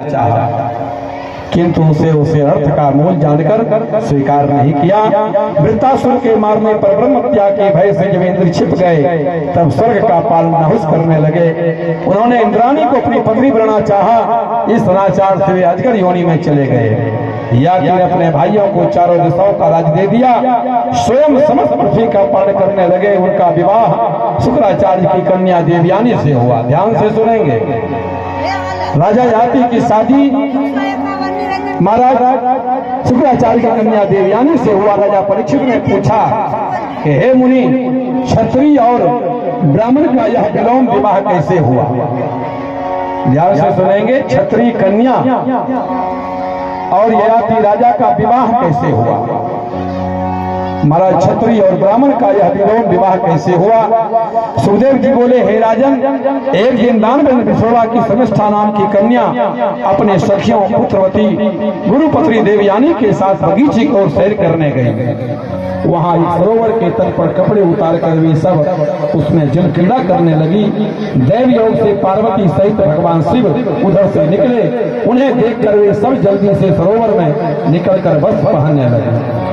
चाहा, किंतु उसे अर्थ का मूल जानकर स्वीकार नहीं किया। वृत्तासुर के मारने पर ब्रह्मत्या के भय से जब इंद्र छिप गए, तब स्वर्ग का पालनाहुस करने लगे। उन्होंने इंद्राणी को अपनी पत्नी बनाना चाहा, इस अनाचार से वे अजगर योनि में चले गए। याति ने अपने भाइयों को चारों दिशाओं का राज दे दिया, स्वयं समस्त पृथ्वी का पालन करने लगे। उनका विवाह शुक्राचार्य की कन्या देवयानी से हुआ। ध्यान से सुनेंगे। राजा याति की शादी महाराज शुक्राचार्य की कन्या देवयानी से हुआ। राजा परीक्षित ने पूछा कि हे मुनि, क्षत्रिय और ब्राह्मण का यह विलोम विवाह कैसे हुआ? ध्यान से सुनेंगे। क्षत्रिय कन्या और ययाति राजा का विवाह कैसे हुआ? महाराज क्षत्रिय और ब्राह्मण का यह विलोम विवाह कैसे हुआ? सुखदेव जी बोले, हे राजन, एक दिन दानवेंद्र विश्ववा की शर्मिष्ठा नाम की कन्या अपने सखियों पुत्रवती गुरुपत्री देवयानी के साथ बगीचे की ओर सैर करने गई। वहां एक सरोवर के तट पर कपड़े उतार कर वे सब उसमें जल क्रीड़ा करने लगी। देव योग से पार्वती सहित भगवान शिव उधर से निकले। उन्हें देखकर वे सब जल्दी से सरोवर में निकलकर वस्त्र पहनने लगे।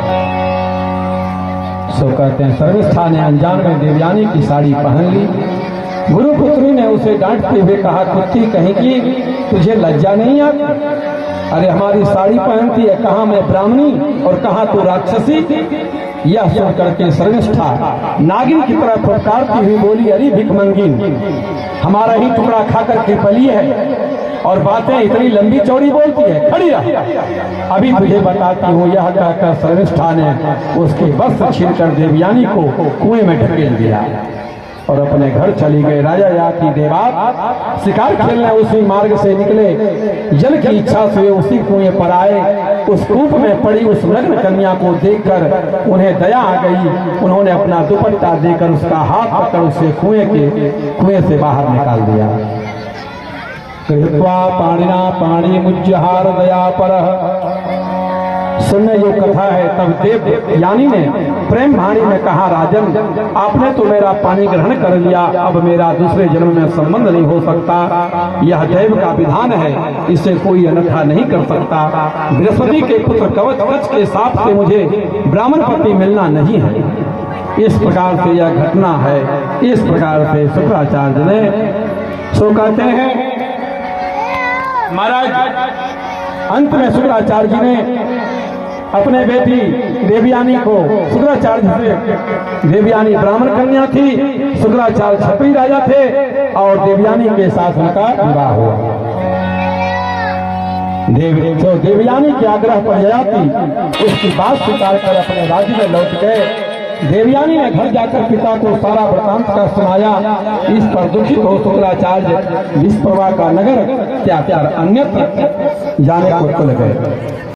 सो कहते हैं, शर्मिष्ठा ने अनजान में देवयानी की साड़ी पहन ली। गुरुपुत्री ने उसे डांटते हुए कहा, कुत्ती कहीं की, तुझे लज्जा नहीं आती? अरे हमारी साड़ी पहनती है, कहाँ मैं ब्राह्मणी और कहाँ तू राक्षसी? यह सुन करके शर्मिष्ठा नागिन की तरह फटकारती हुई बोली, अरे भिखमंगिन, हमारा ही टुकड़ा खा करके पली है और बातें इतनी लंबी चौड़ी बोलती है, खड़ी रह, अभी तुझे बताती हूँ। यह कहकर शर्मिष्ठा ने उसके वस्त्र छीनकर देवयानी को कुएं में ढकेल दिया और अपने घर चली गए। राजा याति देवात शिकार खेलने उसी मार्ग से निकले। जल की इच्छा से उसी कुएं पर आए। उस कूप में पड़ी उस नग्न कन्या को देखकर उन्हें दया आ गई। उन्होंने अपना दुपट्टा देकर उसका हाथ पकड़ उसे कुएं से बाहर निकाल दिया। कृत्वा पाणिना पाणी मुज्जहार दया पर। सुनने जो कथा है, तब देवयानी ने प्रेम भाणी में कहा, राजन, आपने तो मेरा पानी ग्रहण कर लिया, अब मेरा दूसरे जन्म में संबंध नहीं हो सकता। यह देव का विधान है, इसे कोई अन्यथा नहीं कर सकता। बृहस्पति के पुत्र कवच के साथ से मुझे ब्राह्मण पति मिलना नहीं है। इस प्रकार से यह घटना है। इस प्रकार से शुक्राचार्य ने सो कहते हैं। महाराज अंत में शुक्राचार्य जी ने अपने बेटी देवयानी को, शुक्राचार्य से देवयानी ब्राह्मण कन्या थी, शुक्राचार्य क्षत्रिय राजा थे और देवयानी के साथ उनका विवाह हुआ। देवयानी के आग्रह पर ययाति उसकी बात स्वीकार कर अपने राज्य में लौट गए। देवयानी ने घर जाकर पिता को सारा वृतांत का सुनाया। इस पर दुखित हो शुक्राचार्य विश्ववा का नगर त्याग अन्यत्र जाने को चले गए।